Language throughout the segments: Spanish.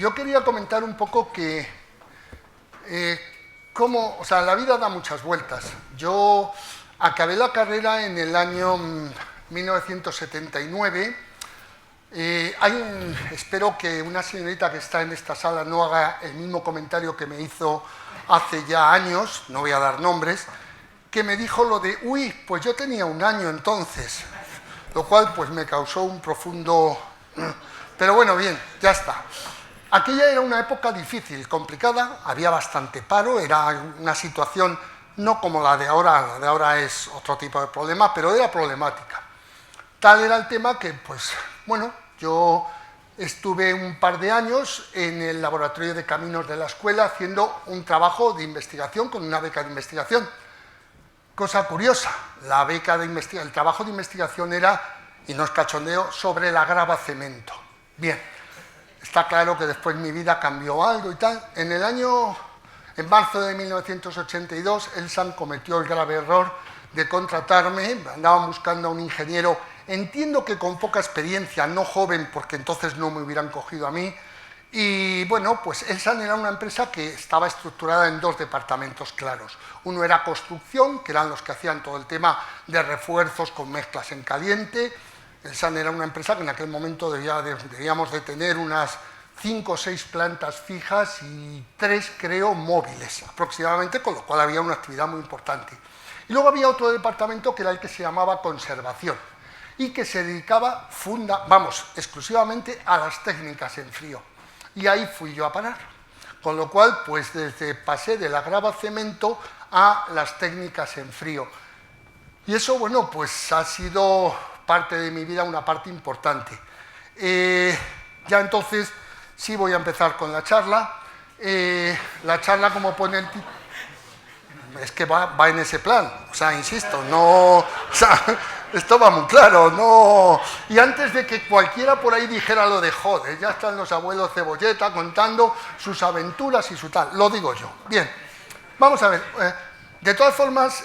yo quería comentar un poco que la vida da muchas vueltas. Yo acabé la carrera en el año 1979. Espero que una señorita que está en esta sala no haga el mismo comentario que me hizo hace ya años, no voy a dar nombres, que me dijo lo de, uy, pues yo tenía un año entonces, lo cual pues me causó un profundo... Pero bueno, bien, ya está. Aquella era una época difícil, complicada, había bastante paro, era una situación no como la de ahora es otro tipo de problema, pero era problemática. Tal era el tema que, pues, bueno, yo estuve un par de años en el laboratorio de caminos de la escuela haciendo un trabajo de investigación con una beca de investigación. Cosa curiosa, el trabajo de investigación era, y no es cachondeo, sobre la grava cemento. Bien, está claro que después mi vida cambió algo y tal. En marzo de 1982, Elsan cometió el grave error de contratarme, andaban buscando a un ingeniero, entiendo que con poca experiencia, no joven, porque entonces no me hubieran cogido a mí, y bueno, pues Elsan era una empresa que estaba estructurada en dos departamentos claros. Uno era construcción, que eran los que hacían todo el tema de refuerzos con mezclas en caliente. Elsan era una empresa que en aquel momento debíamos de tener unas 5 o 6 plantas fijas y 3, creo, móviles aproximadamente, con lo cual había una actividad muy importante. Y luego había otro departamento que era el que se llamaba conservación y que se dedicaba exclusivamente a las técnicas en frío. Y ahí fui yo a parar. Con lo cual, pues pasé de la grava cemento a las técnicas en frío. Y eso, bueno, pues ha sido parte de mi vida, una parte importante. Ya entonces sí voy a empezar con la charla. La charla, como pone el título, es que va en ese plan, insisto, esto va muy claro, no. Y antes de que cualquiera por ahí dijera lo de joder, ya están los abuelos Cebolleta contando sus aventuras y su tal, lo digo yo. Bien, vamos a ver. De todas formas,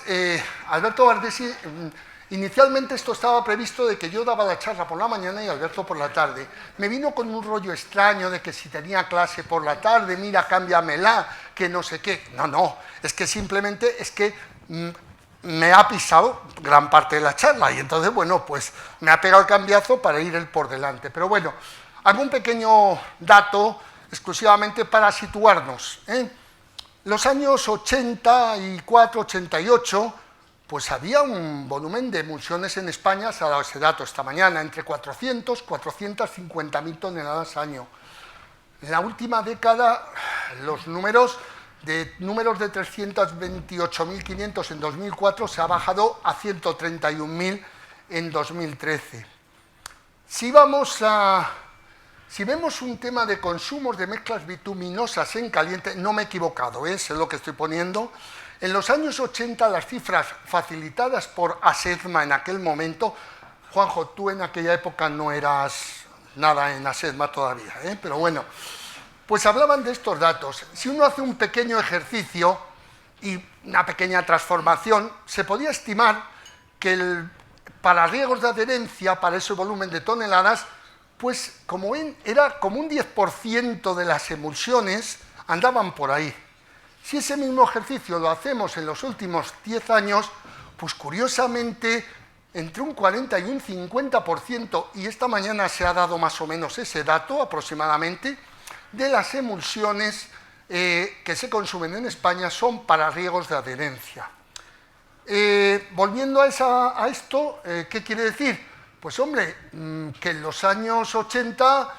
Alberto Bardesi, inicialmente esto estaba previsto de que yo daba la charla por la mañana y Alberto por la tarde. Me vino con un rollo extraño de que si tenía clase por la tarde, mira, cámbiamela, que no sé qué. No, es que simplemente me ha pisado gran parte de la charla y entonces, bueno, pues me ha pegado el cambiazo para ir él por delante. Pero bueno, algún pequeño dato exclusivamente para situarnos. Los años 84, 88, pues había un volumen de emulsiones en España, se ha dado ese dato esta mañana, entre 400 y 450.000 toneladas al año. En la última década, los números de 328.500 en 2004 se ha bajado a 131.000 en 2013. Si vemos un tema de consumos de mezclas bituminosas en caliente, no me he equivocado, sé lo que estoy poniendo. En los años 80, las cifras facilitadas por ASEDMA en aquel momento, Juanjo, tú en aquella época no eras nada en ASEDMA todavía, pero bueno, pues hablaban de estos datos. Si uno hace un pequeño ejercicio y una pequeña transformación, se podía estimar que para riegos de adherencia, para ese volumen de toneladas, pues como ven, era como un 10% de las emulsiones andaban por ahí. Si ese mismo ejercicio lo hacemos en los últimos 10 años, pues curiosamente entre un 40 y un 50%, y esta mañana se ha dado más o menos ese dato aproximadamente, de las emulsiones que se consumen en España son para riegos de adherencia. Volviendo a esto, ¿qué quiere decir? Pues hombre, que en los años 80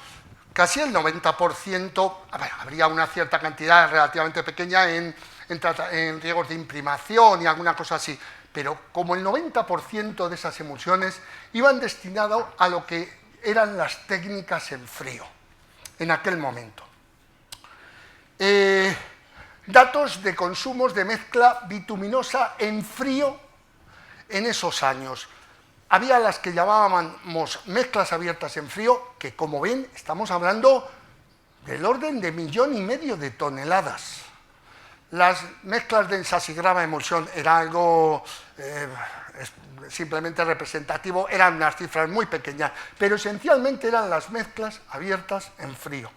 casi el 90%, habría una cierta cantidad relativamente pequeña en riegos de imprimación y alguna cosa así, pero como el 90% de esas emulsiones iban destinadas a lo que eran las técnicas en frío, en aquel momento. Datos de consumos de mezcla bituminosa en frío en esos años. Había las que llamábamos mezclas abiertas en frío, que como ven, estamos hablando del orden de 1,5 millones de toneladas. Las mezclas de ensasigrama emulsión era algo simplemente representativo, eran unas cifras muy pequeñas, pero esencialmente eran las mezclas abiertas en frío.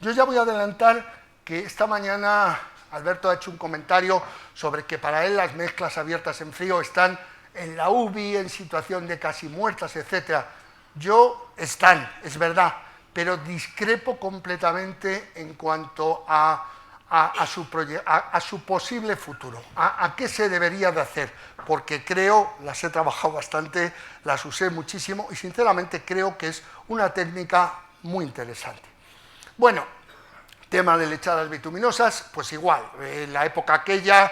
Yo ya voy a adelantar que esta mañana Alberto ha hecho un comentario sobre que para él las mezclas abiertas en frío están en la UBI, en situación de casi muertas, etc. Es verdad, pero discrepo completamente en cuanto a su posible futuro, a qué se debería de hacer, porque creo, las he trabajado bastante, las usé muchísimo y sinceramente creo que es una técnica muy interesante. Bueno, tema de lechadas bituminosas, pues igual, en la época aquella,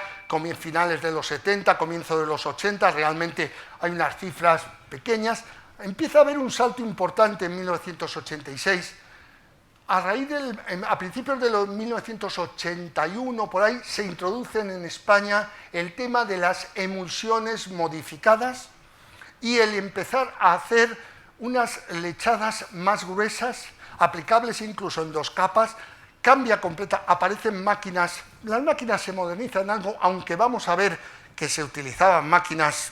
finales de los 70, comienzo de los 80, realmente hay unas cifras pequeñas. Empieza a haber un salto importante en 1986. A principios de los 1981, por ahí, se introducen en España el tema de las emulsiones modificadas y el empezar a hacer unas lechadas más gruesas, aplicables incluso en 2 capas, cambia completa, aparecen máquinas, las máquinas se modernizan algo, aunque vamos a ver que se utilizaban máquinas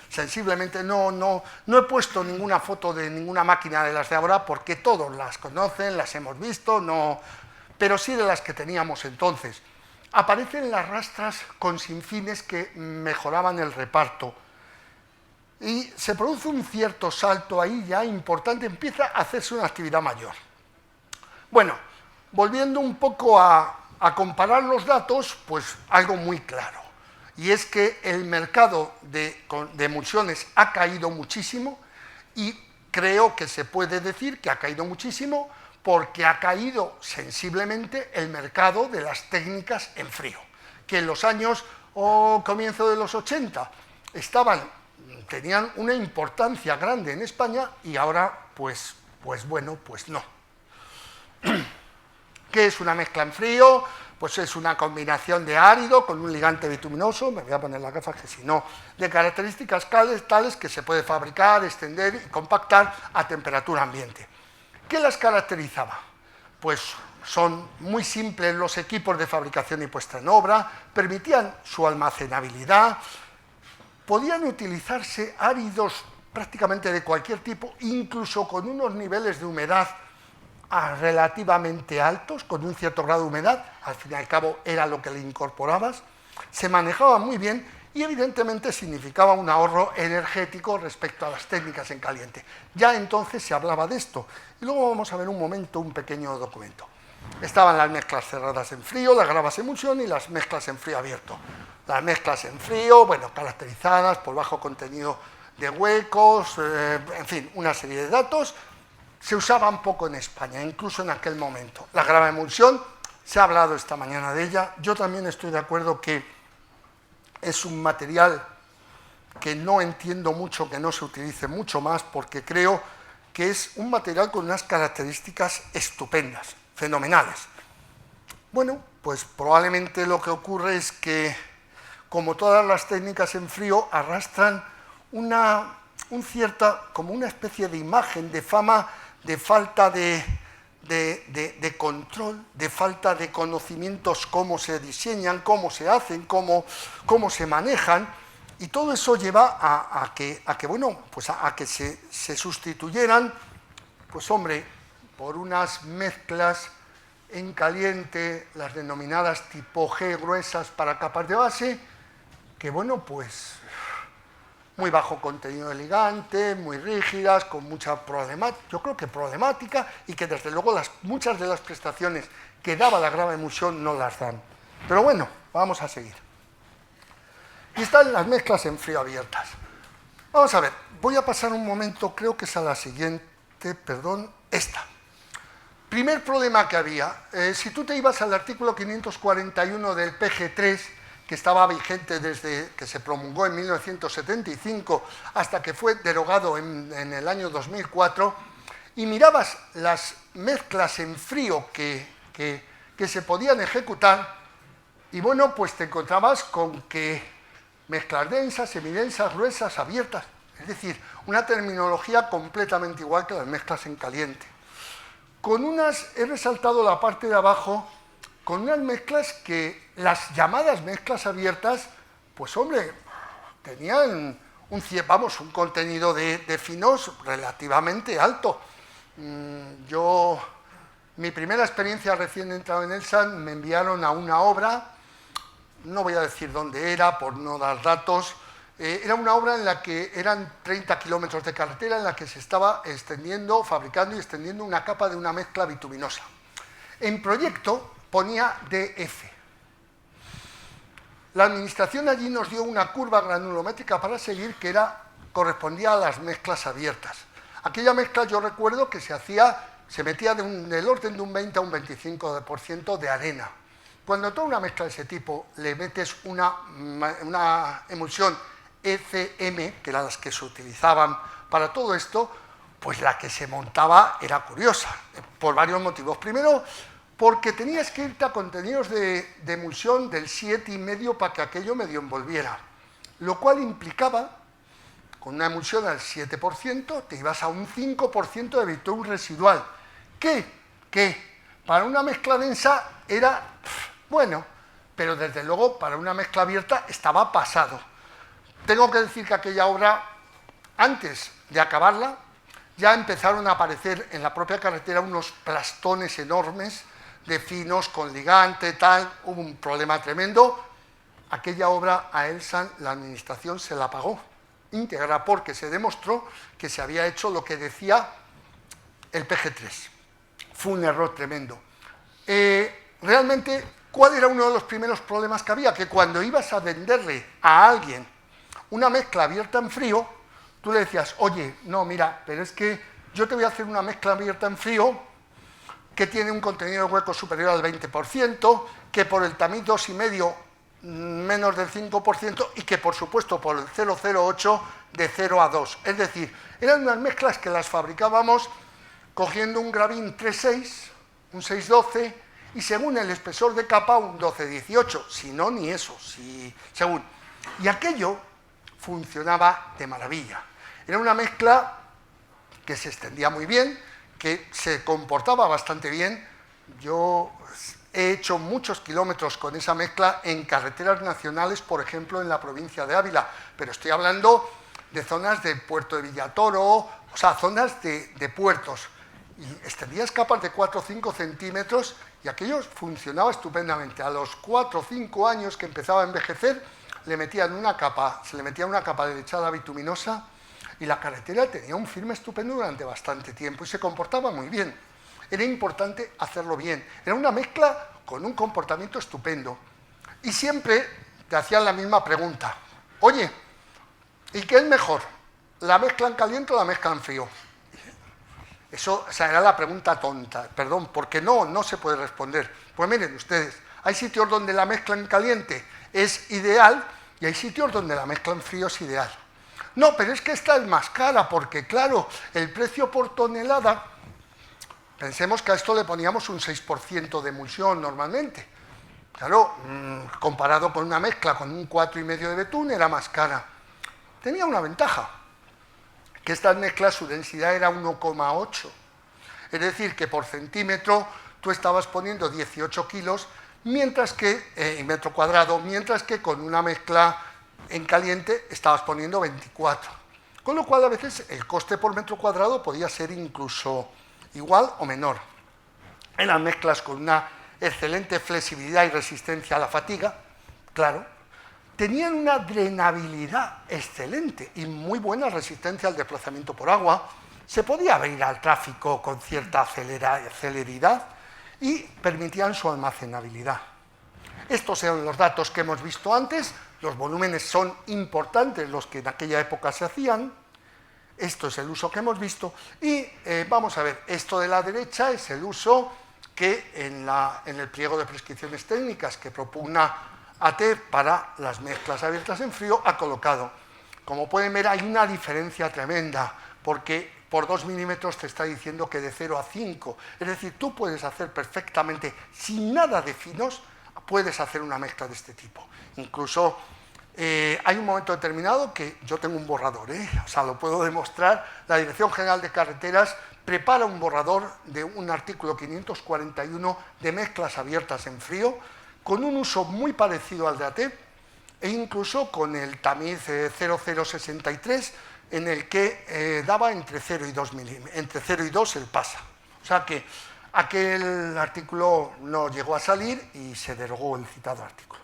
sensiblemente, no he puesto ninguna foto de ninguna máquina de las de ahora porque todos las conocen, las hemos visto, pero sí de las que teníamos entonces. Aparecen las rastras con sinfines que mejoraban el reparto y se produce un cierto salto ahí ya importante, empieza a hacerse una actividad mayor. Bueno, volviendo un poco a comparar los datos, pues algo muy claro. Y es que el mercado de emulsiones ha caído muchísimo y creo que se puede decir que ha caído muchísimo porque ha caído sensiblemente el mercado de las técnicas en frío, que en los años comienzo de los 80 tenían una importancia grande en España y ahora pues no. ¿Qué es una mezcla en frío? Pues es una combinación de árido con un ligante bituminoso, me voy a poner las gafas que si no, de características tales que se puede fabricar, extender y compactar a temperatura ambiente. ¿Qué las caracterizaba? Pues son muy simples los equipos de fabricación y puesta en obra, permitían su almacenabilidad, podían utilizarse áridos prácticamente de cualquier tipo, incluso con unos niveles de humedad relativamente altos, con un cierto grado de humedad, al fin y al cabo era lo que le incorporabas, se manejaba muy bien y evidentemente significaba un ahorro energético respecto a las técnicas en caliente. Ya entonces se hablaba de esto. Y luego vamos a ver un momento, un pequeño documento. Estaban las mezclas cerradas en frío, las gravas emulsión y las mezclas en frío abierto. Las mezclas en frío, bueno, caracterizadas por bajo contenido de huecos, en fin, una serie de datos. Se usaban poco en España, incluso en aquel momento. La grava emulsión, se ha hablado esta mañana de ella, yo también estoy de acuerdo que es un material que no entiendo mucho que no se utilice mucho más, porque creo que es un material con unas características estupendas, fenomenales. Bueno, pues probablemente lo que ocurre es que, como todas las técnicas en frío, arrastran como una especie de imagen, de fama, de falta de control, de falta de conocimientos, cómo se diseñan, cómo se hacen, cómo se manejan, y todo eso lleva a que se sustituyeran, pues hombre, por unas mezclas en caliente, las denominadas tipo G gruesas para capas de base, que bueno, pues muy bajo contenido de ligante, muy rígidas, con mucha problemática, yo creo que problemática, y que desde luego muchas de las prestaciones que daba la grava emulsión no las dan. Pero bueno, vamos a seguir. Y están las mezclas en frío abiertas. Vamos a ver, voy a pasar un momento, creo que es a la siguiente, perdón, esta. Primer problema que había, si tú te ibas al artículo 541 del PG3, que estaba vigente desde que se promulgó en 1975 hasta que fue derogado en el año 2004, y mirabas las mezclas en frío que se podían ejecutar, y bueno, pues te encontrabas con que mezclas densas, semidensas, gruesas, abiertas, es decir, una terminología completamente igual que las mezclas en caliente. He resaltado la parte de abajo, con unas mezclas que las llamadas mezclas abiertas, pues hombre, tenían un contenido de finos relativamente alto. Yo Mi primera experiencia recién entrado en Elsan, me enviaron a una obra, no voy a decir dónde era por no dar datos, era una obra en la que eran 30 kilómetros de carretera en la que se estaba extendiendo, fabricando y extendiendo una capa de una mezcla bituminosa. En proyecto ponía DF. La administración allí nos dio una curva granulométrica para seguir que correspondía a las mezclas abiertas. Aquella mezcla yo recuerdo que se metía del orden de un 20 a un 25% de arena. Cuando toda una mezcla de ese tipo le metes una emulsión ECM, que eran las que se utilizaban para todo esto, pues la que se montaba era curiosa, por varios motivos. Primero, porque tenías que irte a contenidos de emulsión del 7,5 para que aquello medio envolviera, lo cual implicaba, con una emulsión al 7%, te ibas a un 5% de bitumen residual, que para una mezcla densa era, bueno, pero desde luego para una mezcla abierta estaba pasado. Tengo que decir que aquella obra, antes de acabarla, ya empezaron a aparecer en la propia carretera unos plastones enormes de finos con ligante, tal, hubo un problema tremendo. Aquella obra a Elsan la administración se la pagó íntegra porque se demostró que se había hecho lo que decía el PG3. Fue un error tremendo. Realmente, ¿cuál era uno de los primeros problemas que había? Que cuando ibas a venderle a alguien una mezcla abierta en frío, tú le decías, oye, no, mira, pero es que yo te voy a hacer una mezcla abierta en frío que tiene un contenido de hueco superior al 20%, que por el tamiz 2,5 menos del 5% y que por supuesto por el 0,08 de 0 a 2. Es decir, eran unas mezclas que las fabricábamos cogiendo un Gravin 3,6, un 6,12 y según el espesor de capa un 12,18, si no ni eso, según. Y aquello funcionaba de maravilla. Era una mezcla que se extendía muy bien, que se comportaba bastante bien. Yo he hecho muchos kilómetros con esa mezcla en carreteras nacionales, por ejemplo, en la provincia de Ávila, pero estoy hablando de zonas del puerto de Villatoro, o sea, zonas de puertos. Y extendías capas de 4 o 5 centímetros y aquello funcionaba estupendamente. A los 4 o 5 años que empezaba a envejecer, se le metía una capa de lechada bituminosa y la carretera tenía un firme estupendo durante bastante tiempo y se comportaba muy bien. Era importante hacerlo bien. Era una mezcla con un comportamiento estupendo. Y siempre te hacían la misma pregunta. Oye, ¿y qué es mejor? ¿La mezcla en caliente o la mezcla en frío? Eso, o sea, era la pregunta tonta, perdón, porque no se puede responder. Pues miren ustedes, hay sitios donde la mezcla en caliente es ideal y hay sitios donde la mezcla en frío es ideal. No, pero es que esta es más cara porque, claro, el precio por tonelada, pensemos que a esto le poníamos un 6% de emulsión normalmente. Claro, comparado con una mezcla con un 4,5 de betún, era más cara. Tenía una ventaja, que estas mezclas su densidad era 1,8. Es decir, que por centímetro tú estabas poniendo 18 kilos metro cuadrado, mientras que con una mezcla en caliente estabas poniendo 24. Con lo cual a veces el coste por metro cuadrado podía ser incluso igual o menor. Eran mezclas con una excelente flexibilidad y resistencia a la fatiga, claro. Tenían una drenabilidad excelente y muy buena resistencia al desplazamiento por agua. Se podía abrir al tráfico con cierta celeridad y permitían su almacenabilidad. Estos eran los datos que hemos visto antes. Los volúmenes son importantes, los que en aquella época se hacían. Esto es el uso que hemos visto. Y vamos a ver, esto de la derecha es el uso que en el pliego de prescripciones técnicas que propugna AT para las mezclas abiertas en frío ha colocado. Como pueden ver, hay una diferencia tremenda, porque por 2 milímetros te está diciendo que de 0 a 5. Es decir, tú puedes hacer perfectamente, sin nada de finos, puedes hacer una mezcla de este tipo. Incluso hay un momento determinado que yo tengo un borrador, o sea, lo puedo demostrar. La Dirección General de Carreteras prepara un borrador de un artículo 541 de mezclas abiertas en frío, con un uso muy parecido al de AT, e incluso con el tamiz 0063, en el que daba entre 0 y 2 el pasa. O sea que Aquel artículo no llegó a salir y se derogó el citado artículo.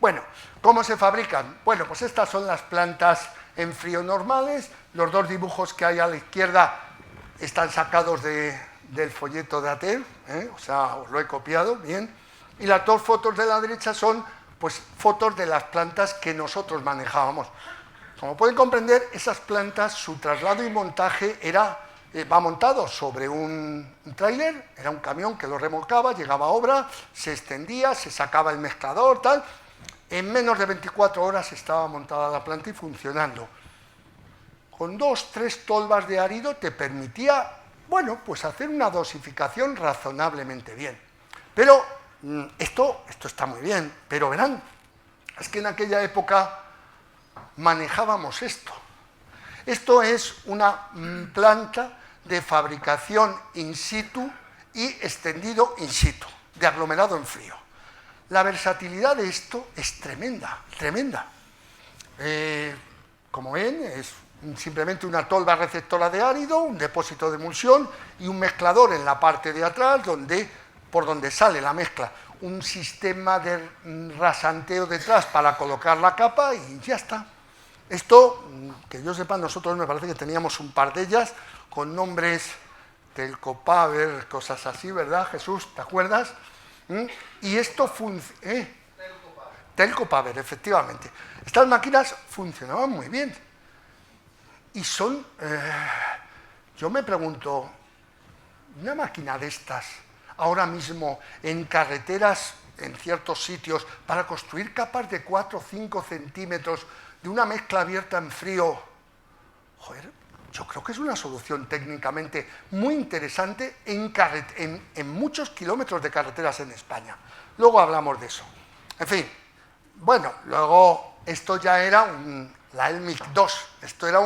Bueno, ¿cómo se fabrican? Bueno, pues estas son las plantas en frío normales. Los dos dibujos que hay a la izquierda están sacados del folleto de ATER, o sea, os lo he copiado, bien. Y las dos fotos de la derecha son, pues, fotos de las plantas que nosotros manejábamos. Como pueden comprender, esas plantas, su traslado y montaje va montado sobre un tráiler, era un camión que lo remolcaba, llegaba a obra, se extendía, se sacaba el mezclador, tal. En menos de 24 horas estaba montada la planta y funcionando. Con 2-3 tolvas de árido te permitía, bueno, pues hacer una dosificación razonablemente bien. Pero esto está muy bien, pero verán, es que en aquella época manejábamos esto. Esto es una planta de fabricación in situ y extendido in situ, de aglomerado en frío. La versatilidad de esto es tremenda, tremenda. Como ven, es simplemente una tolva receptora de árido, un depósito de emulsión y un mezclador en la parte de atrás por donde sale la mezcla. Un sistema de rasanteo detrás para colocar la capa y ya está. Esto, que yo sepa, nosotros me parece que teníamos un par de ellas con nombres Telcopaver, cosas así, ¿verdad, Jesús? ¿Te acuerdas? Y esto funciona. Telcopaver, efectivamente. Estas máquinas funcionaban muy bien. Y son, yo me pregunto, una máquina de estas, ahora mismo en carreteras, en ciertos sitios, para construir capas de 4 o 5 centímetros de una mezcla abierta en frío, joder, yo creo que es una solución técnicamente muy interesante en muchos kilómetros de carreteras en España. Luego hablamos de eso. En fin, bueno, luego esto ya era la ELMIC 2, esto era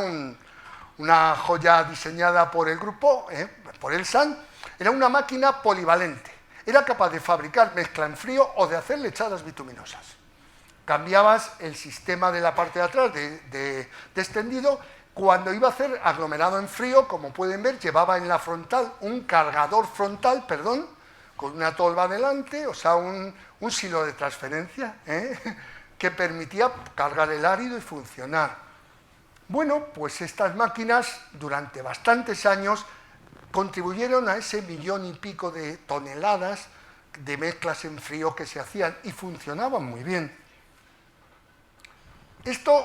una joya diseñada por el grupo, por Elsan, era una máquina polivalente, era capaz de fabricar mezcla en frío o de hacer lechadas bituminosas. Cambiabas el sistema de la parte de atrás de extendido. Cuando iba a hacer aglomerado en frío, como pueden ver, llevaba en la frontal un cargador frontal, con una tolva delante, o sea, un silo de transferencia, que permitía cargar el árido y funcionar. Bueno, pues estas máquinas durante bastantes años contribuyeron a ese 1,5 millones de toneladas de mezclas en frío que se hacían y funcionaban muy bien. Esto,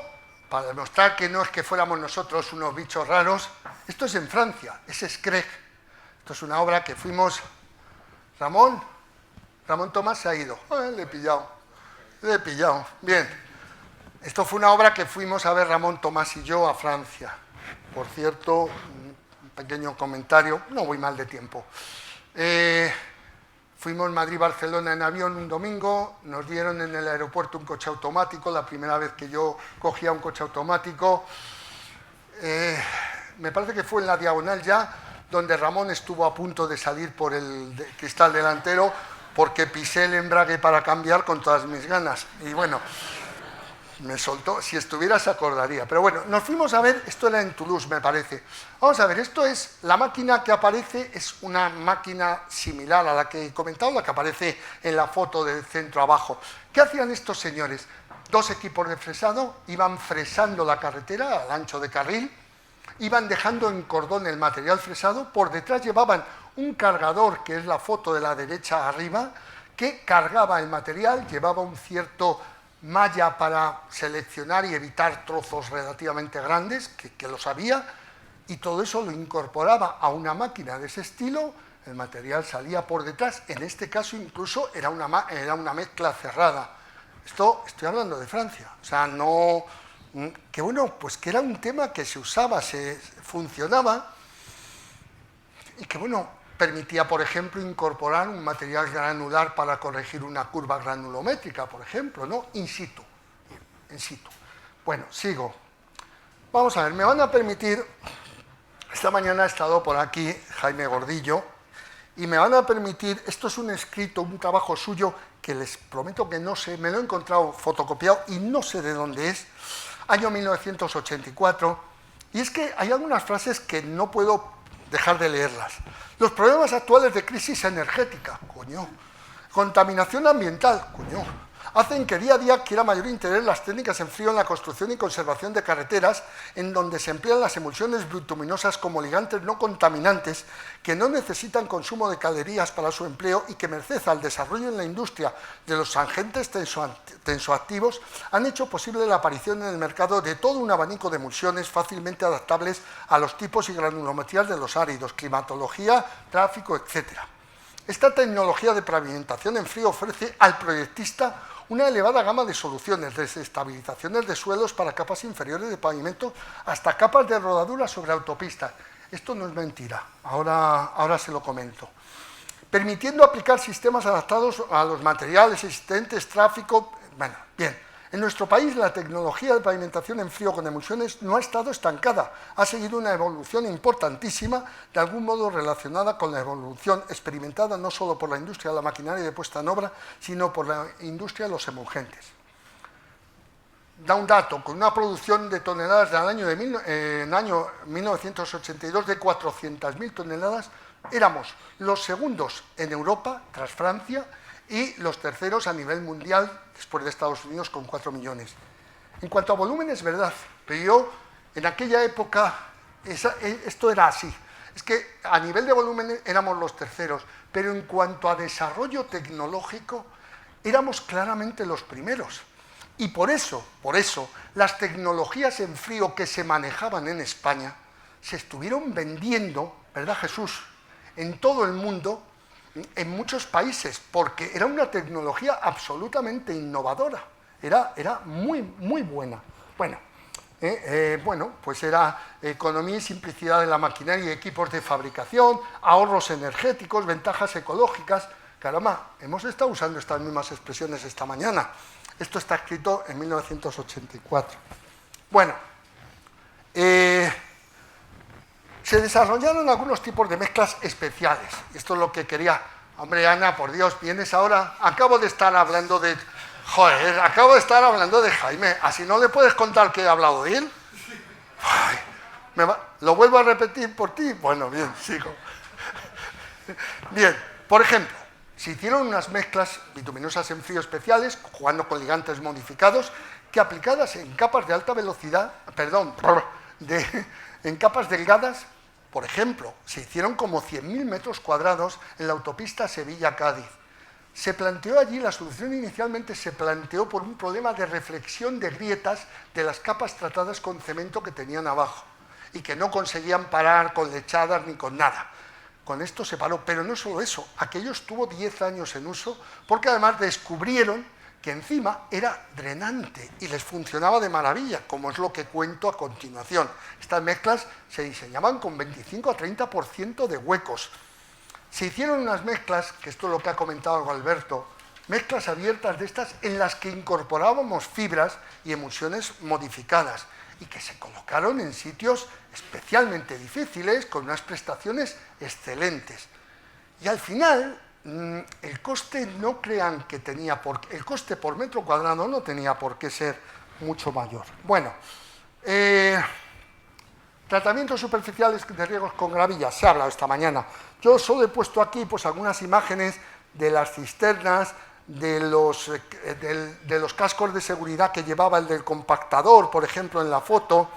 para demostrar que no es que fuéramos nosotros unos bichos raros, esto es en Francia, es Screch. Esto es una obra que fuimos... Ramón Tomás se ha ido. Le he pillado. Bien. Esto fue una obra que fuimos a ver Ramón Tomás y yo a Francia. Por cierto, un pequeño comentario, no voy mal de tiempo. Fuimos Madrid-Barcelona en avión un domingo, nos dieron en el aeropuerto un coche automático, la primera vez que yo cogía un coche automático. Me parece que fue en la diagonal ya, donde Ramón estuvo a punto de salir por el cristal delantero, porque pisé el embrague para cambiar con todas mis ganas. Y bueno, me soltó, si estuviera se acordaría. Pero bueno, nos fuimos a ver, esto era en Toulouse, me parece. Vamos a ver, esto es, la máquina que aparece es una máquina similar a la que he comentado, la que aparece en la foto del centro abajo. ¿Qué hacían estos señores? 2 equipos de fresado, iban fresando la carretera al ancho de carril, iban dejando en cordón el material fresado, por detrás llevaban un cargador, que es la foto de la derecha arriba, que cargaba el material, llevaba un cierto malla para seleccionar y evitar trozos relativamente grandes, que los había, y todo eso lo incorporaba a una máquina de ese estilo, el material salía por detrás, en este caso incluso era una mezcla cerrada. Esto estoy hablando de Francia, o sea, no... que bueno, pues que era un tema que se usaba, funcionaba, y que bueno, permitía, por ejemplo, incorporar un material granular para corregir una curva granulométrica, por ejemplo, ¿no? In situ. Bueno, sigo. Vamos a ver, me van a permitir... Esta mañana ha estado por aquí Jaime Gordillo, y me van a permitir... Esto es un escrito, un trabajo suyo, que les prometo que no sé, me lo he encontrado fotocopiado y no sé de dónde es, año 1984, y es que hay algunas frases que no puedo dejar de leerlas. Los problemas actuales de crisis energética, coño. Contaminación ambiental, coño. Hacen que día a día quiera mayor interés las técnicas en frío en la construcción y conservación de carreteras, en donde se emplean las emulsiones bituminosas como ligantes no contaminantes que no necesitan consumo de calorías para su empleo y que, merced al desarrollo en la industria de los agentes tensoactivos, han hecho posible la aparición en el mercado de todo un abanico de emulsiones fácilmente adaptables a los tipos y granulometrías de los áridos, climatología, tráfico, etc. Esta tecnología de pavimentación en frío ofrece al proyectista una elevada gama de soluciones, desde estabilizaciones de suelos para capas inferiores de pavimento hasta capas de rodadura sobre autopistas. Esto no es mentira, ahora se lo comento. Permitiendo aplicar sistemas adaptados a los materiales existentes, tráfico... Bueno, bien. En nuestro país la tecnología de pavimentación en frío con emulsiones no ha estado estancada, ha seguido una evolución importantísima, de algún modo relacionada con la evolución experimentada no solo por la industria de la maquinaria de puesta en obra, sino por la industria de los emulgentes. Da un dato, con una producción de toneladas en año 1982 de 400.000 toneladas, éramos los segundos en Europa, tras Francia, y los terceros a nivel mundial, después de Estados Unidos, con 4 millones. En cuanto a volumen, es verdad, pero yo, en aquella época, esto era así. Es que a nivel de volumen éramos los terceros, pero en cuanto a desarrollo tecnológico, éramos claramente los primeros. Y por eso, las tecnologías en frío que se manejaban en España se estuvieron vendiendo, ¿verdad, Jesús?, en todo el mundo, en muchos países, porque era una tecnología absolutamente innovadora, era muy, muy buena. Bueno, pues era economía y simplicidad de la maquinaria y equipos de fabricación, ahorros energéticos, ventajas ecológicas. Caramba, hemos estado usando estas mismas expresiones esta mañana. Esto está escrito en 1984. Bueno, se desarrollaron algunos tipos de mezclas especiales. Esto es lo que quería. Hombre, Ana, por Dios, vienes ahora. Acabo de estar hablando de... Joder, acabo de estar hablando de Jaime. ¿Así no le puedes contar que he hablado de él? Ay, ¿lo vuelvo a repetir por ti? Bueno, bien, sigo. Bien, por ejemplo, se hicieron unas mezclas bituminosas en frío especiales, jugando con ligantes modificados, que aplicadas en capas de alta velocidad, en capas delgadas, por ejemplo, se hicieron como 100.000 metros cuadrados en la autopista Sevilla-Cádiz. Se planteó allí, la solución inicialmente se planteó por un problema de reflexión de grietas de las capas tratadas con cemento que tenían abajo y que no conseguían parar con lechadas ni con nada. Con esto se paró, pero no solo eso, aquello estuvo 10 años en uso porque además descubrieron que encima era drenante y les funcionaba de maravilla, como es lo que cuento a continuación. Estas mezclas se diseñaban con 25 a 30% de huecos. Se hicieron unas mezclas, que esto es lo que ha comentado Alberto, mezclas abiertas de estas en las que incorporábamos fibras y emulsiones modificadas y que se colocaron en sitios especialmente difíciles con unas prestaciones excelentes. Y al final, el coste no crean que tenía por qué, el coste por metro cuadrado no tenía por qué ser mucho mayor. Bueno, tratamientos superficiales de riegos con gravilla, se ha hablado esta mañana. Yo solo he puesto aquí pues algunas imágenes de las cisternas, de los cascos de seguridad que llevaba el del compactador, por ejemplo, en la foto.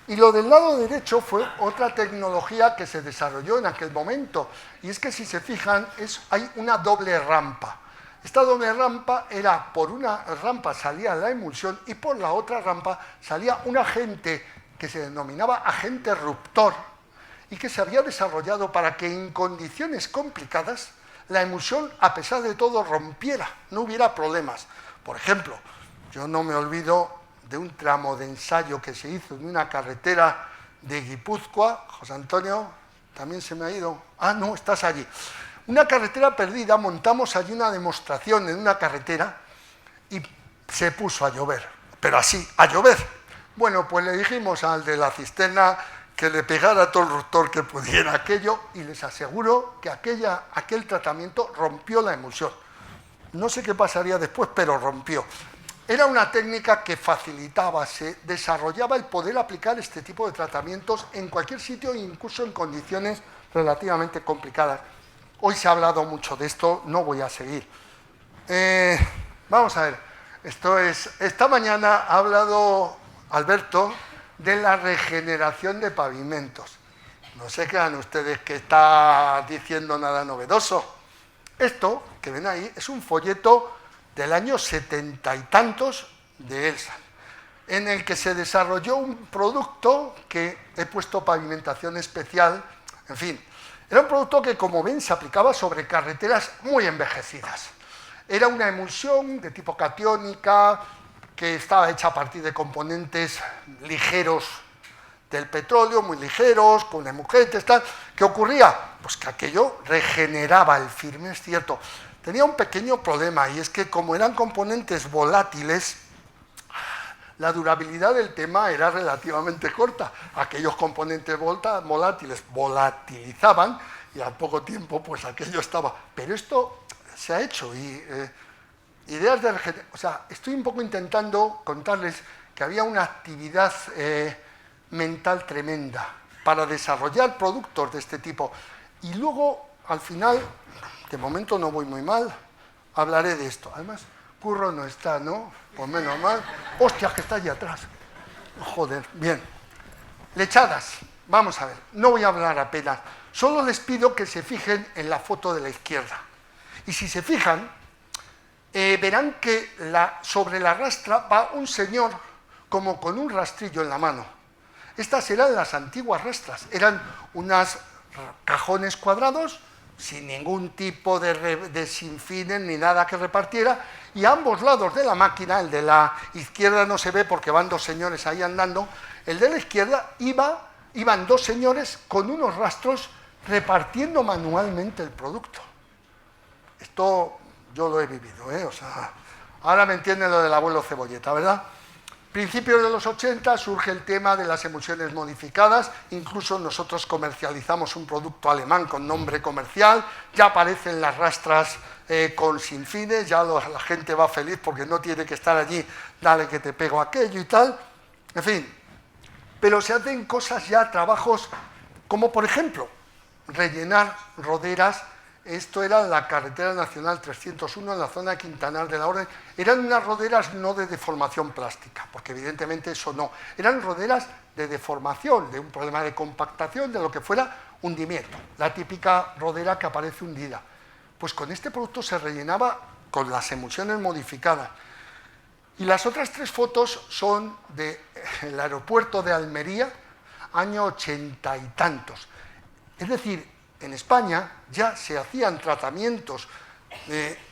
Y lo del lado derecho fue otra tecnología que se desarrolló en aquel momento. Y es que, si se fijan, hay una doble rampa. Esta doble rampa era, por una rampa salía la emulsión y por la otra rampa salía un agente que se denominaba agente ruptor y que se había desarrollado para que en condiciones complicadas la emulsión, a pesar de todo, rompiera, no hubiera problemas. Por ejemplo, yo no me olvido de un tramo de ensayo que se hizo en una carretera de Guipúzcoa. José Antonio, también se me ha ido. Ah, no, estás allí. Una carretera perdida, montamos allí una demostración en una carretera y se puso a llover, pero así, a llover. Bueno, pues le dijimos al de la cisterna que le pegara todo el ruptor que pudiera aquello y les aseguro que aquel tratamiento rompió la emulsión. No sé qué pasaría después, pero rompió. Era una técnica que facilitaba, se desarrollaba el poder aplicar este tipo de tratamientos en cualquier sitio, incluso en condiciones relativamente complicadas. Hoy se ha hablado mucho de esto, no voy a seguir. Vamos a ver, esta mañana ha hablado Alberto de la regeneración de pavimentos. No se crean ustedes que está diciendo nada novedoso. Esto que ven ahí es un folleto del año 70 y tantos de Elsan, en el que se desarrolló un producto que he puesto pavimentación especial, en fin, era un producto que, como ven, se aplicaba sobre carreteras muy envejecidas. Era una emulsión de tipo catiónica que estaba hecha a partir de componentes ligeros del petróleo, muy ligeros, con emulgentes, tal. ¿Qué ocurría? Pues que aquello regeneraba el firme, es cierto. Tenía un pequeño problema, y es que como eran componentes volátiles, la durabilidad del tema era relativamente corta. Aquellos componentes volátiles volatilizaban y al poco tiempo pues aquello estaba. Pero esto se ha hecho y ideas de regeneración. O sea, estoy un poco intentando contarles que había una actividad mental tremenda para desarrollar productos de este tipo. Y luego, al final, de momento no voy muy mal, hablaré de esto. Además, Curro no está, ¿no? Pues menos mal. ¡Hostia, que está allí atrás! Joder, bien. Lechadas, vamos a ver, no voy a hablar apenas. Solo les pido que se fijen en la foto de la izquierda. Y si se fijan, verán que sobre la rastra va un señor como con un rastrillo en la mano. Estas eran las antiguas rastras, eran unos cajones cuadrados sin ningún tipo de sinfines ni nada que repartiera, y a ambos lados de la máquina, el de la izquierda no se ve porque van dos señores ahí andando, el de la izquierda iban dos señores con unos rastros repartiendo manualmente el producto. Esto yo lo he vivido, ¿eh? O sea, ahora me entienden lo del abuelo Cebolleta, ¿verdad? Principios de los 80 surge el tema de las emulsiones modificadas, incluso nosotros comercializamos un producto alemán con nombre comercial, ya aparecen las rastras con sinfines, ya la gente va feliz porque no tiene que estar allí, dale que te pego aquello y tal, en fin. Pero se hacen cosas ya, trabajos como por ejemplo rellenar roderas. Esto era la carretera nacional 301 en la zona de Quintanar de la Orden. Eran unas roderas no de deformación plástica, porque evidentemente eso no. Eran roderas de deformación, de un problema de compactación, de lo que fuera hundimiento. La típica rodera que aparece hundida. Pues con este producto se rellenaba con las emulsiones modificadas. Y las otras tres fotos son del aeropuerto de Almería, año 80 y tantos. Es decir, en España ya se hacían tratamientos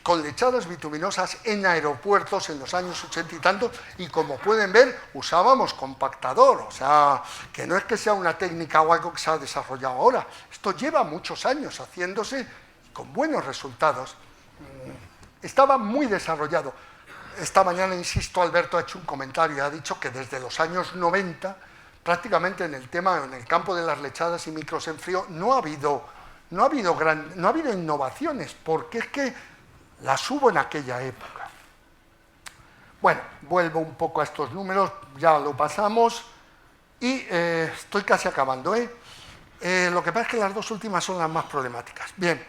con lechadas bituminosas en aeropuertos en los años 80 y tantos, y como pueden ver usábamos compactador, o sea, que no es que sea una técnica o algo que se ha desarrollado ahora, esto lleva muchos años haciéndose con buenos resultados. Estaba muy desarrollado. Esta mañana, insisto, Alberto ha hecho un comentario y ha dicho que desde los años 90, prácticamente en el campo de las lechadas y micros en frío, no ha habido innovaciones, porque es que las hubo en aquella época. Bueno, vuelvo un poco a estos números, ya lo pasamos, y estoy casi acabando, ¿eh? Lo que pasa es que las dos últimas son las más problemáticas. Bien,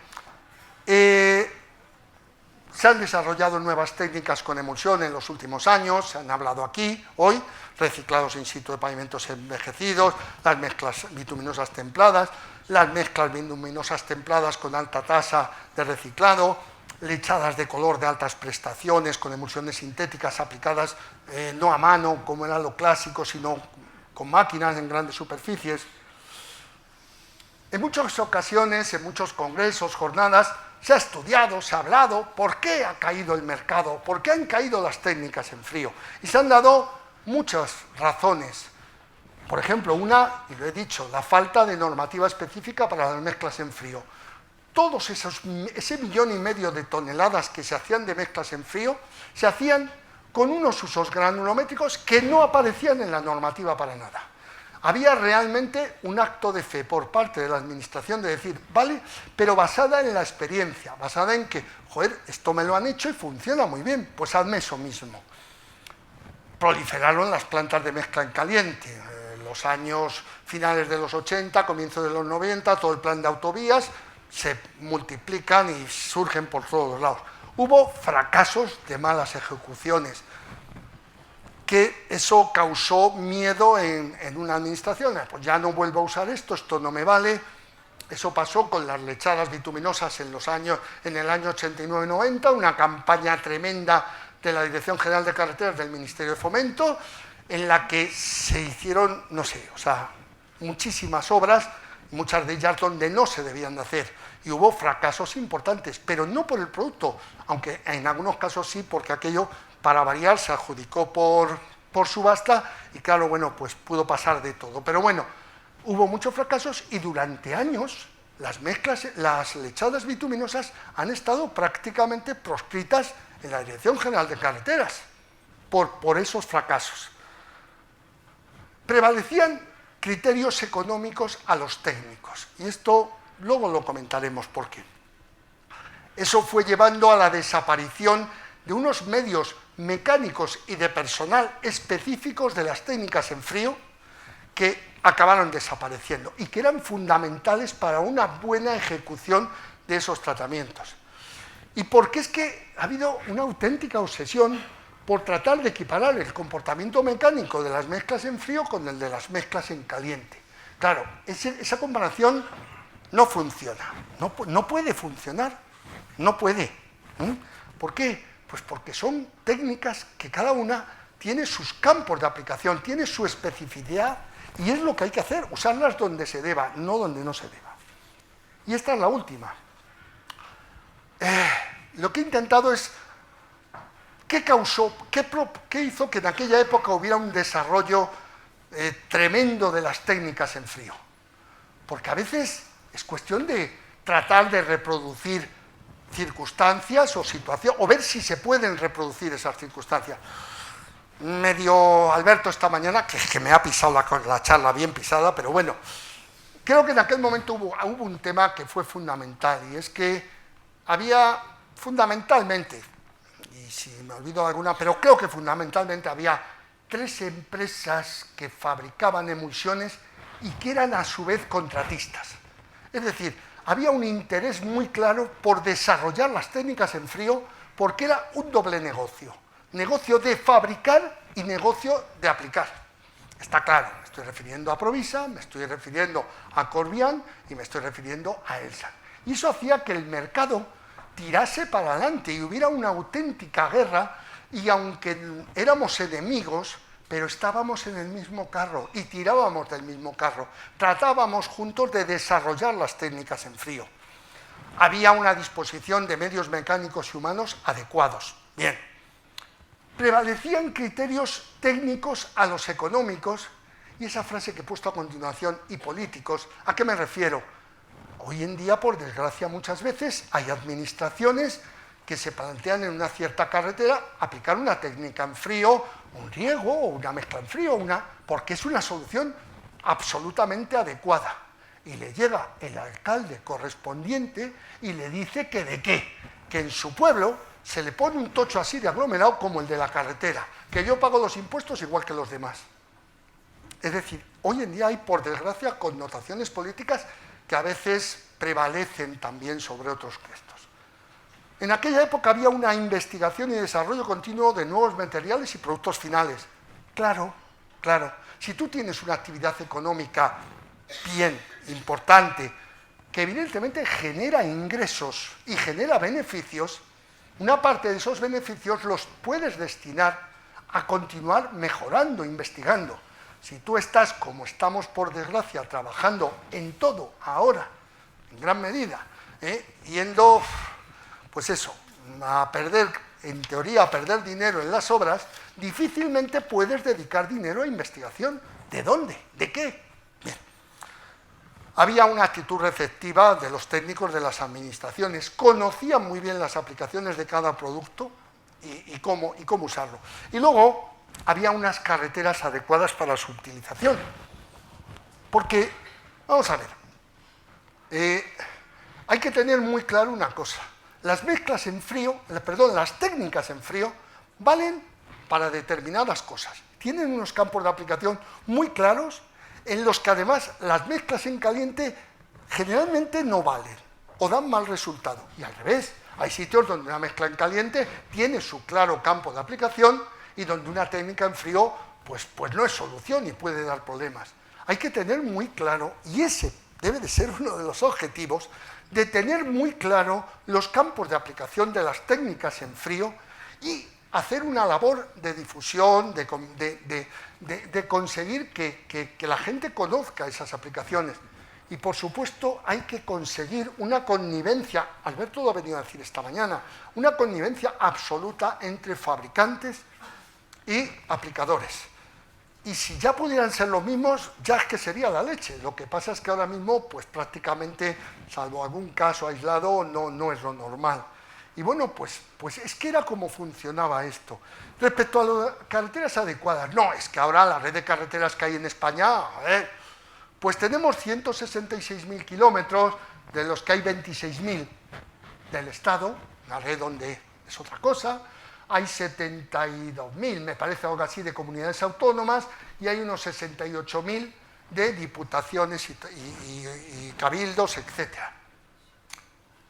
se han desarrollado nuevas técnicas con emulsión en los últimos años, se han hablado aquí, hoy, reciclados in situ de pavimentos envejecidos, las mezclas bituminosas templadas, las mezclas bituminosas templadas con alta tasa de reciclado, lechadas de color de altas prestaciones con emulsiones sintéticas aplicadas no a mano, como era lo clásico, sino con máquinas en grandes superficies. En muchas ocasiones, en muchos congresos, jornadas, se ha estudiado, se ha hablado por qué ha caído el mercado, por qué han caído las técnicas en frío. Y se han dado muchas razones. Por ejemplo, una, y lo he dicho, la falta de normativa específica para las mezclas en frío. Ese 1,5 millones de toneladas que se hacían de mezclas en frío, se hacían con unos usos granulométricos que no aparecían en la normativa para nada. Había realmente un acto de fe por parte de la administración de decir, vale, pero basada en la experiencia, basada en que, joder, esto me lo han hecho y funciona muy bien, pues hazme eso mismo. proliferaron las plantas de mezcla en caliente. Los años finales de los 80, comienzo de los 90, todo el plan de autovías se multiplican y surgen por todos lados. Hubo fracasos de malas ejecuciones, que eso causó miedo en una administración. Pues ya no vuelvo a usar esto, esto no me vale. Eso pasó con las lechadas bituminosas en el año 89-90, una campaña tremenda de la Dirección General de Carreteras del Ministerio de Fomento, en la que se hicieron, no sé, o sea, muchísimas obras, muchas de ellas donde no se debían de hacer, y hubo fracasos importantes, pero no por el producto, aunque en algunos casos sí, porque aquello, para variar, se adjudicó por subasta, y claro, bueno, pues pudo pasar de todo. Pero bueno, hubo muchos fracasos y durante años las lechadas bituminosas han estado prácticamente proscritas en la Dirección General de Carreteras por esos fracasos. Prevalecían criterios económicos a los técnicos, y esto luego lo comentaremos por qué. Eso fue llevando a la desaparición de unos medios mecánicos y de personal específicos de las técnicas en frío que acabaron desapareciendo y que eran fundamentales para una buena ejecución de esos tratamientos. Y porque es que ha habido una auténtica obsesión por tratar de equiparar el comportamiento mecánico de las mezclas en frío con el de las mezclas en caliente. Claro, esa comparación no funciona, no puede funcionar, no puede. ¿Por qué? Pues porque son técnicas que cada una tiene sus campos de aplicación, tiene su especificidad, y es lo que hay que hacer, usarlas donde se deba, no donde no se deba. Y esta es la última. Lo que he intentado es qué causó, qué hizo que en aquella época hubiera un desarrollo tremendo de las técnicas en frío. Porque a veces es cuestión de tratar de reproducir circunstancias o situaciones, o ver si se pueden reproducir esas circunstancias. Me dio Alberto esta mañana, que me ha pisado la charla bien pisada, pero bueno, creo que en aquel momento hubo un tema que fue fundamental, y es que había fundamentalmente, y si me olvido alguna, pero creo que fundamentalmente había 3 empresas que fabricaban emulsiones y que eran a su vez contratistas. Es decir, había un interés muy claro por desarrollar las técnicas en frío, porque era un doble negocio. Negocio de fabricar y negocio de aplicar. Está claro, me estoy refiriendo a Provisa, me estoy refiriendo a Corbion y me estoy refiriendo a Elsan. Y eso hacía que el mercado tirase para adelante y hubiera una auténtica guerra, y aunque éramos enemigos, pero estábamos en el mismo carro y tirábamos del mismo carro, tratábamos juntos de desarrollar las técnicas en frío. Había una disposición de medios mecánicos y humanos adecuados. Bien. Prevalecían criterios técnicos a los económicos, y esa frase que he puesto a continuación, y políticos, ¿a qué me refiero? Hoy en día, por desgracia, muchas veces hay administraciones que se plantean en una cierta carretera aplicar una técnica en frío, un riego o una mezcla en frío, porque es una solución absolutamente adecuada. Y le llega el alcalde correspondiente y le dice que de qué, que en su pueblo se le pone un tocho así de aglomerado como el de la carretera, que yo pago los impuestos igual que los demás. Es decir, hoy en día hay, por desgracia, connotaciones políticas que a veces prevalecen también sobre otros gestos. En aquella época había una investigación y desarrollo continuo de nuevos materiales y productos finales. Claro, claro. Si tú tienes una actividad económica bien, importante, que evidentemente genera ingresos y genera beneficios, una parte de esos beneficios los puedes destinar a continuar mejorando, investigando. Si tú estás, como estamos por desgracia, trabajando en todo ahora, en gran medida, yendo, pues eso, a perder, en teoría, a perder dinero en las obras, difícilmente puedes dedicar dinero a investigación. ¿De dónde? ¿De qué? Bien. Había una actitud receptiva de los técnicos de las administraciones, conocían muy bien las aplicaciones de cada producto y cómo usarlo. Y luego había unas carreteras adecuadas para su utilización. Porque, vamos a ver, hay que tener muy claro una cosa. Las técnicas en frío valen para determinadas cosas. Tienen unos campos de aplicación muy claros, en los que además las mezclas en caliente generalmente no valen o dan mal resultado. Y al revés, hay sitios donde una mezcla en caliente tiene su claro campo de aplicación y donde una técnica en frío pues no es solución y puede dar problemas. Hay que tener muy claro, y ese debe de ser uno de los objetivos, de tener muy claro los campos de aplicación de las técnicas en frío y hacer una labor de difusión, de conseguir que la gente conozca esas aplicaciones. Y, por supuesto, hay que conseguir una connivencia, Alberto lo ha venido a decir esta mañana, una connivencia absoluta entre fabricantes y aplicadores. Y si ya pudieran ser los mismos, ya es que sería la leche. Lo que pasa es que ahora mismo, pues prácticamente, salvo algún caso aislado, no es lo normal. Y bueno, pues es que era como funcionaba esto. Respecto a las carreteras adecuadas, no, es que ahora la red de carreteras que hay en España, pues tenemos 166.000 kilómetros, de los que hay 26.000 del Estado, una red donde es otra cosa, hay 72.000, me parece algo así, de comunidades autónomas, y hay unos 68.000 de diputaciones y cabildos, etcétera.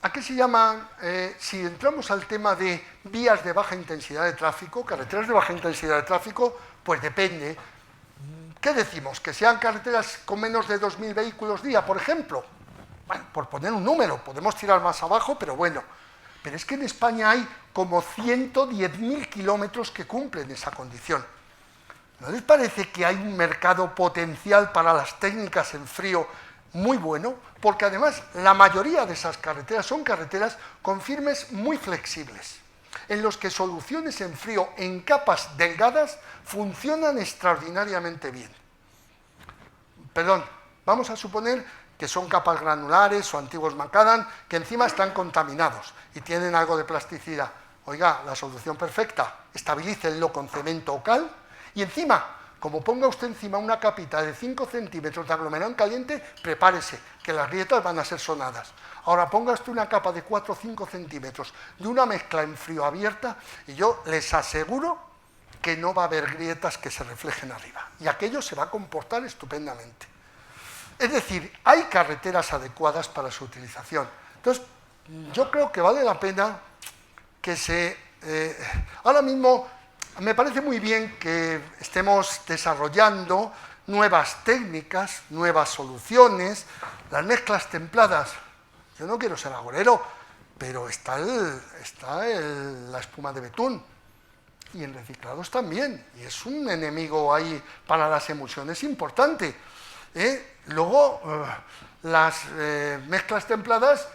¿A qué se llaman? Si entramos al tema de vías de baja intensidad de tráfico, carreteras de baja intensidad de tráfico, pues depende. ¿Qué decimos? ¿Que sean carreteras con menos de 2.000 vehículos día, por ejemplo? Bueno, por poner un número, podemos tirar más abajo, pero bueno. Pero es que en España hay como 110.000 kilómetros que cumplen esa condición. ¿No les parece que hay un mercado potencial para las técnicas en frío muy bueno? Porque además la mayoría de esas carreteras son carreteras con firmes muy flexibles, en los que soluciones en frío en capas delgadas funcionan extraordinariamente bien. Perdón, vamos a suponer que son capas granulares o antiguos macadam, que encima están contaminados y tienen algo de plasticidad. Oiga, la solución perfecta, estabilícenlo con cemento o cal, y encima, como ponga usted encima una capita de 5 centímetros de aglomerado en caliente, prepárese, que las grietas van a ser sonadas. Ahora ponga usted una capa de 4 o 5 centímetros de una mezcla en frío abierta y yo les aseguro que no va a haber grietas que se reflejen arriba. Y aquello se va a comportar estupendamente. Es decir, hay carreteras adecuadas para su utilización. Entonces, yo creo que vale la pena que ahora mismo me parece muy bien que estemos desarrollando nuevas técnicas, nuevas soluciones, las mezclas templadas. Yo no quiero ser agorero, pero está la espuma de betún y en reciclados también, y es un enemigo ahí para las emulsiones importante. Luego, las mezclas templadas,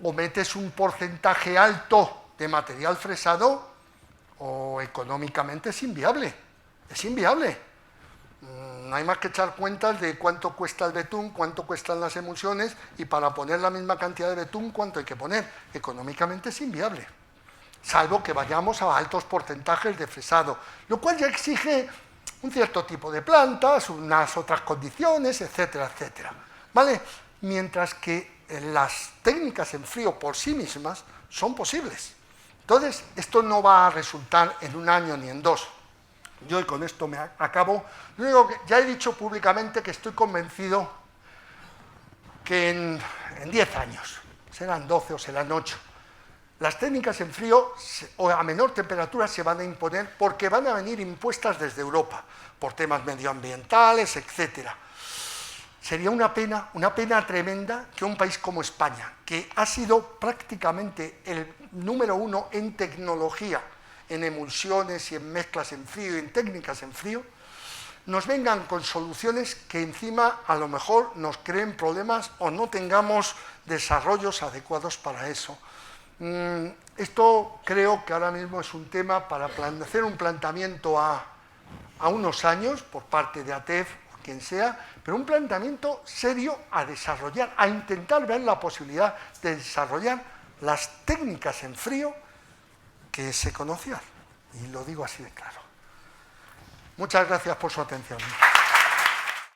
o metes un porcentaje alto de material fresado, o económicamente es inviable. Es inviable. No hay más que echar cuentas de cuánto cuesta el betún, cuánto cuestan las emulsiones, y para poner la misma cantidad de betún, cuánto hay que poner. Económicamente es inviable, salvo que vayamos a altos porcentajes de fresado, lo cual ya exige un cierto tipo de plantas, unas otras condiciones, etcétera, etcétera. ¿Vale? Mientras que las técnicas en frío por sí mismas son posibles. Entonces, esto no va a resultar en un año ni en dos. Yo, y con esto me acabo, luego ya he dicho públicamente que estoy convencido que en 10 años, serán 12 o serán 8, las técnicas en frío o a menor temperatura se van a imponer porque van a venir impuestas desde Europa, por temas medioambientales, etcétera. Sería una pena tremenda que un país como España, que ha sido prácticamente el número 1 en tecnología, en emulsiones y en mezclas en frío y en técnicas en frío, nos vengan con soluciones que encima a lo mejor nos creen problemas o no tengamos desarrollos adecuados para eso. Esto creo que ahora mismo es un tema para hacer un planteamiento a unos años por parte de ATEF o quien sea, pero un planteamiento serio a desarrollar, a intentar ver la posibilidad de desarrollar las técnicas en frío que se conocían. Y lo digo así de claro. Muchas gracias por su atención.